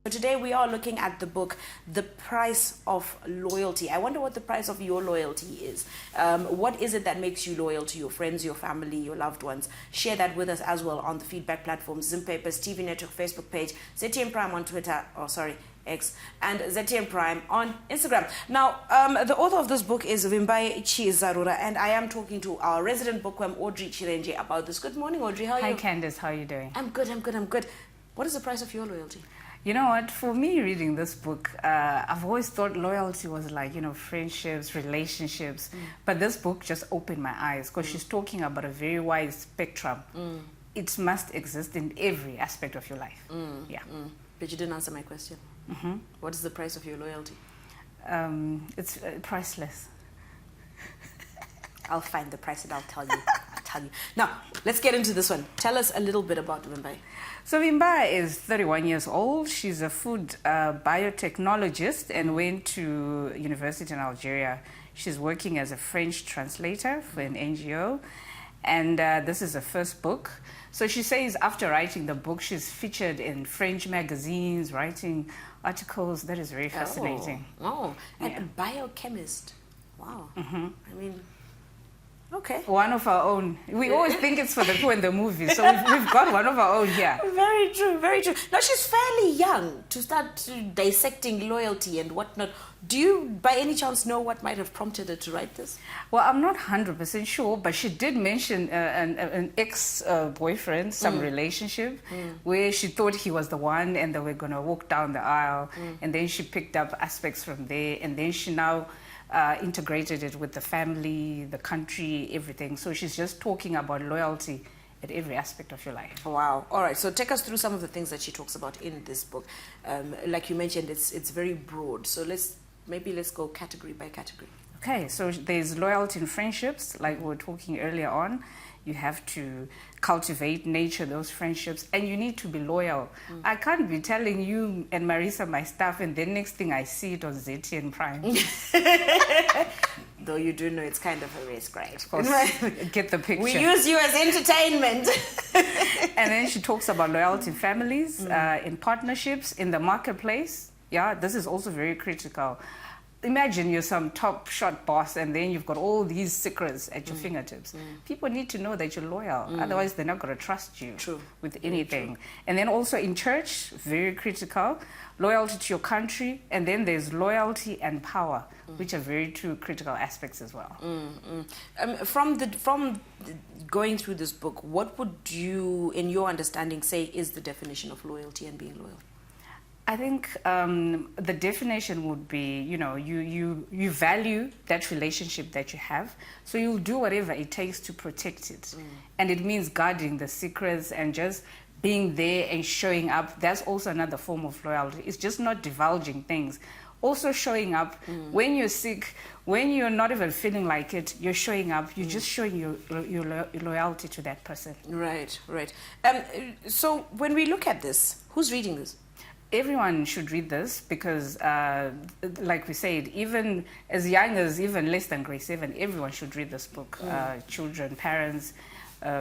So today we are looking at the book, The Price of Loyalty. I wonder what the price of your loyalty is. What is it that makes you loyal to your friends, your family, your loved ones? Share that with us as well on the feedback platforms, Zim Papers, TV Network Facebook page, ZTM Prime on Twitter, X, and ZTM Prime on Instagram. Now, the author of this book is Vimbai Chizarura, and I am talking to our resident bookworm, Audrey Chirenje, about this. Good morning, Audrey. How are you? Hi, Candice. How are you doing? I'm good. What is the price of your loyalty? You know what? For me, reading this book, I've always thought loyalty was like, friendships, relationships. But this book just opened my eyes because she's talking about a very wide spectrum. It must exist in every aspect of your life. But you didn't answer my question. What is the price of your loyalty? It's priceless. I'll find the price and I'll tell you. Now, let's get into this one. Tell us a little bit about Vimbai. So Vimbai is 31 years old. She's a food biotechnologist and went to university in Algeria. She's working as a French translator for an NGO. And this is her first book. So she says after writing the book, she's featured in French magazines, writing articles. That is very fascinating. And a biochemist. Wow. I mean... Okay. One of our own. We always think it's for the people in the movies, so we've got one of our own here. Very true, very true. Now, she's fairly young to start dissecting loyalty and whatnot. Do you, by any chance, know what might have prompted her to write this? Well, I'm not 100% sure, but she did mention an ex-boyfriend, some relationship, where she thought he was the one and they were going to walk down the aisle, and then she picked up aspects from there, and then she now... integrated it with the family, the country, everything. So she's just talking about loyalty at every aspect of your life. Wow. All right. So take us through some of the things that she talks about in this book. Like you mentioned, it's very broad. So let's go category by category. Okay. So there's loyalty in friendships, like we were talking earlier on. You have to cultivate, nurture those friendships, and you need to be loyal. I can't be telling you and Marisa my stuff, and the next thing I see it on ZTN Prime. Though you do know it's kind of a risk, right? Of course, get the picture. We use you as entertainment. And then she talks about loyalty in families, in partnerships, in the marketplace. Yeah, this is also very critical. Imagine you're some top shot boss and then you've got all these secrets at your fingertips. People need to know that you're loyal. Otherwise, they're not going to trust you with anything. And then also in church, very critical, loyalty to your country. And then there's loyalty and power, which are very two critical aspects as well. From going through this book, what would you, in your understanding, say is the definition of loyalty and being loyal? I think the definition would be, you value that relationship that you have, so you'll do whatever it takes to protect it. And it means guarding the secrets and just being there and showing up. That's also another form of loyalty. It's just not divulging things. Also showing up when you're sick, when you're not even feeling like it, you're showing up. You're just showing your loyalty to that person. Right. So when we look at this, who's reading this? Everyone should read this because, like we said, even as young as even less than grade 7, everyone should read this book. Children, parents,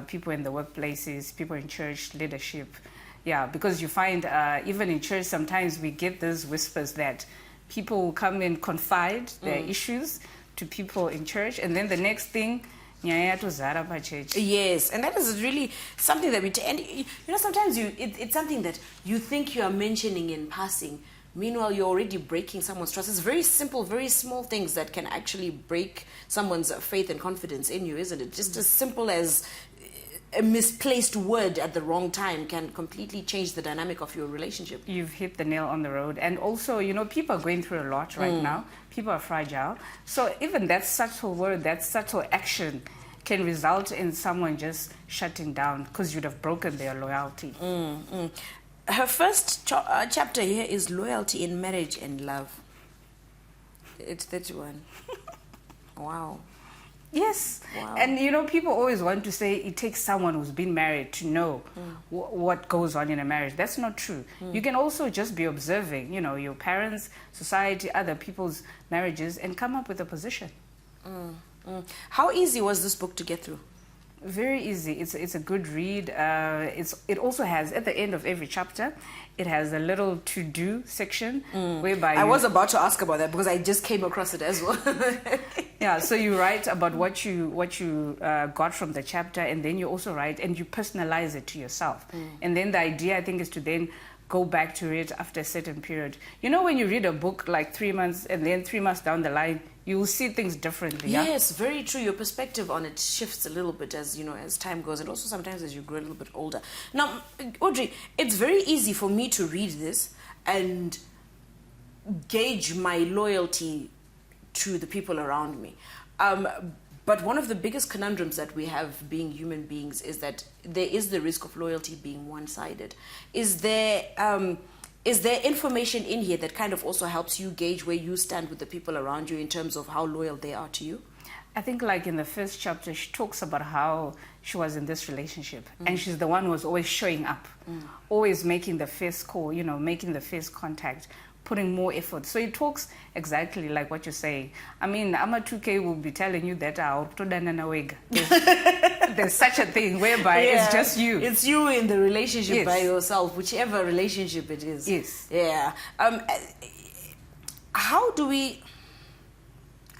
people in the workplaces, people in church, leadership. Yeah, because you find even in church sometimes we get these whispers that people will come and confide their issues to people in church, and then the next thing, yes, and that is really something that sometimes it's something that you think you are mentioning in passing. Meanwhile, you're already breaking someone's trust. It's very simple, very small things that can actually break someone's faith and confidence in you, isn't it? Just as simple as a misplaced word at the wrong time can completely change the dynamic of your relationship. You've hit the nail on the road. And also, people are going through a lot right now. People are fragile. So even that subtle word, that subtle action can result in someone just shutting down because you'd have broken their loyalty. Her first chapter here is loyalty in marriage and love. It's 31. Wow. Yes. Wow. And people always want to say it takes someone who's been married to know what goes on in a marriage. That's not true. You can also just be observing, your parents, society, other people's marriages and come up with a position. How easy was this book to get through? Very easy. It's a good read. It also has, at the end of every chapter, it has a little to-do section whereby I was about to ask about that because I just came across it as well. yeah, so you write about what you got from the chapter, and then you also write and you personalize it to yourself. And then the idea, I think, is to then go back to it after a certain period. You know, when you read a book like 3 months and then 3 months down the line, you will see things differently. Yes, very true. Your perspective on it shifts a little bit as as time goes, and also sometimes as you grow a little bit older. Now, Audrey, it's very easy for me to read this and gauge my loyalty to the people around me. But one of the biggest conundrums that we have being human beings is that there is the risk of loyalty being one-sided. Is there information in here that kind of also helps you gauge where you stand with the people around you in terms of how loyal they are to you? I think like in the first chapter, she talks about how she was in this relationship and she's the one who was always showing up, always making the first call, making the first contact, putting more effort. So it talks exactly like what you're saying. I mean, Ama 2K will be telling you that there's such a thing whereby it's just you. It's you in the relationship by yourself, whichever relationship it is. Yes. Yeah. How do we...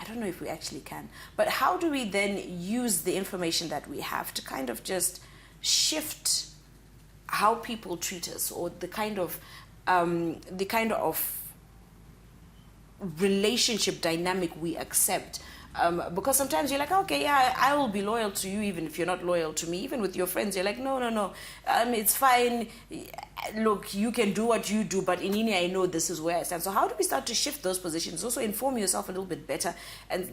I don't know if we actually can, but how do we then use the information that we have to kind of just shift how people treat us, or the kind of relationship dynamic we accept? Because sometimes you're like, okay, yeah, I will be loyal to you even if you're not loyal to me. Even with your friends, you're like, no, it's fine. Look, you can do what you do, but Inini, I know this is where I stand. So how do we start to shift those positions? Also inform yourself a little bit better, and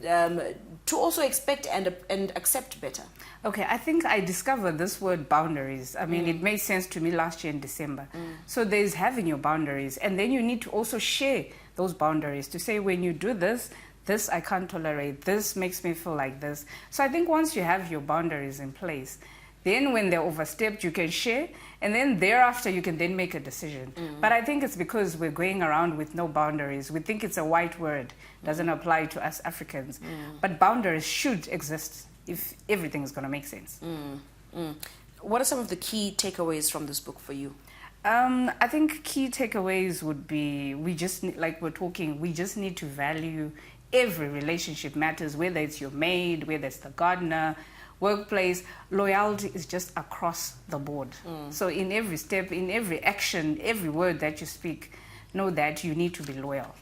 to also expect and accept better. Okay, I think I discovered this word boundaries. I mean, it made sense to me last year in December. So there's having your boundaries, and then you need to also share those boundaries to say, when you do this I can't tolerate, this makes me feel like this. So I think once you have your boundaries in place, then when they're overstepped, you can share, and then thereafter you can then make a decision. But I think it's because we're going around with no boundaries. We think it's a white word, doesn't apply to us Africans. But boundaries should exist if everything is going to make sense. What are some of the key takeaways from this book for you? I think key takeaways would be, we just need to value every relationship matters, whether it's your maid, whether it's the gardener, workplace. Loyalty is just across the board. So in every step, in every action, every word that you speak, know that you need to be loyal.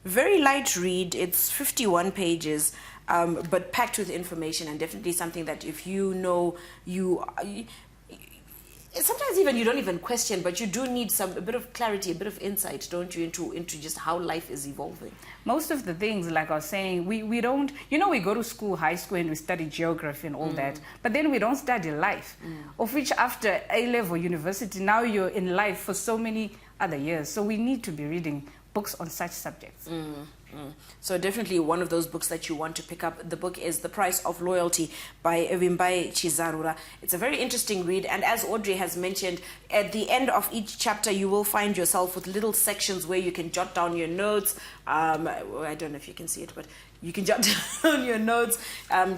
Very light read. It's 51 pages, but packed with information, and definitely something that if you know sometimes even you don't even question, but you do need a bit of clarity, a bit of insight, don't you, into just how life is evolving. Most of the things, like I was saying, we don't, we go to school, high school, and we study geography and all that, but then we don't study life, of which after A-level university, now you're in life for so many other years. So we need to be reading books on such subjects. So definitely one of those books that you want to pick up. The book is The Price of Loyalty by Vimbai Chizarura. It's a very interesting read, and as Audrey has mentioned, at the end of each chapter you will find yourself with little sections where you can jot down your notes. I don't know if you can see it, but you can jot down your notes,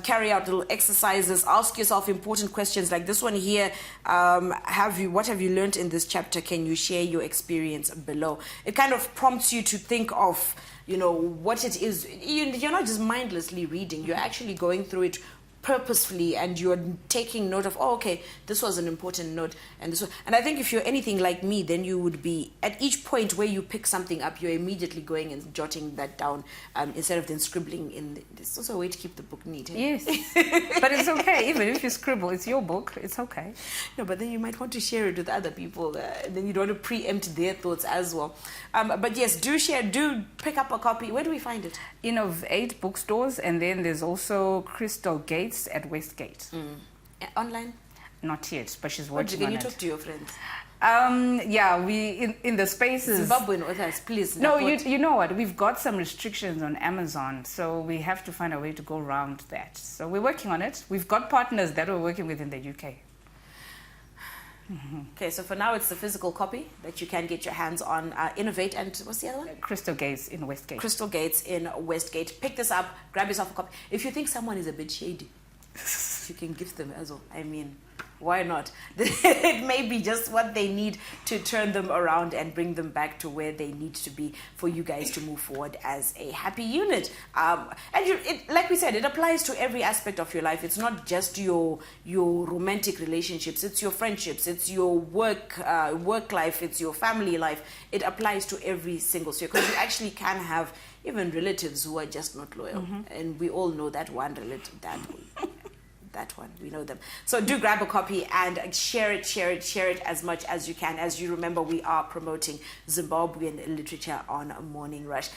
carry out little exercises, ask yourself important questions like this one here. What have you learned in this chapter? Can you share your experience below? It kind of prompts you to think of what it is. You're not just mindlessly reading, you're actually going through it purposefully, and you're taking note of, okay, this was an important note, and I think if you're anything like me, then you would be at each point where you pick something up, you're immediately going and jotting that down, instead of then scribbling in. It's also a way to keep the book neat. Yes, but it's okay. Even if you scribble, it's your book. It's okay. No, but then you might want to share it with other people, and then you don't want to preempt their thoughts as well. But yes, do share. Do pick up a copy. Where do we find it? In of 8 bookstores, and then there's also Crystal Gates at Westgate. Online? Not yet, but she's working Can on you it. talk to your friends? We in the spaces. Zimbabwean authors, please. No, you know what? We've got some restrictions on Amazon, so we have to find a way to go around that. So we're working on it. We've got partners that we're working with in the UK. Okay, so for now it's the physical copy that you can get your hands on. Innovate, and what's the other one? Crystal Gates in Westgate. Crystal Gates in Westgate. Pick this up, grab yourself a copy. If you think someone is a bit shady, You can gift them as well. I mean, why not? It may be just what they need to turn them around and bring them back to where they need to be for you guys to move forward as a happy unit. Like we said, it applies to every aspect of your life. It's not just your romantic relationships. It's your friendships. It's your work life. It's your family life. It applies to every single sphere, because you actually can have even relatives who are just not loyal, and we all know that one relative, that one, we know them. So do grab a copy and share it as much as you can. As you remember, we are promoting Zimbabwean literature on Morning Rush.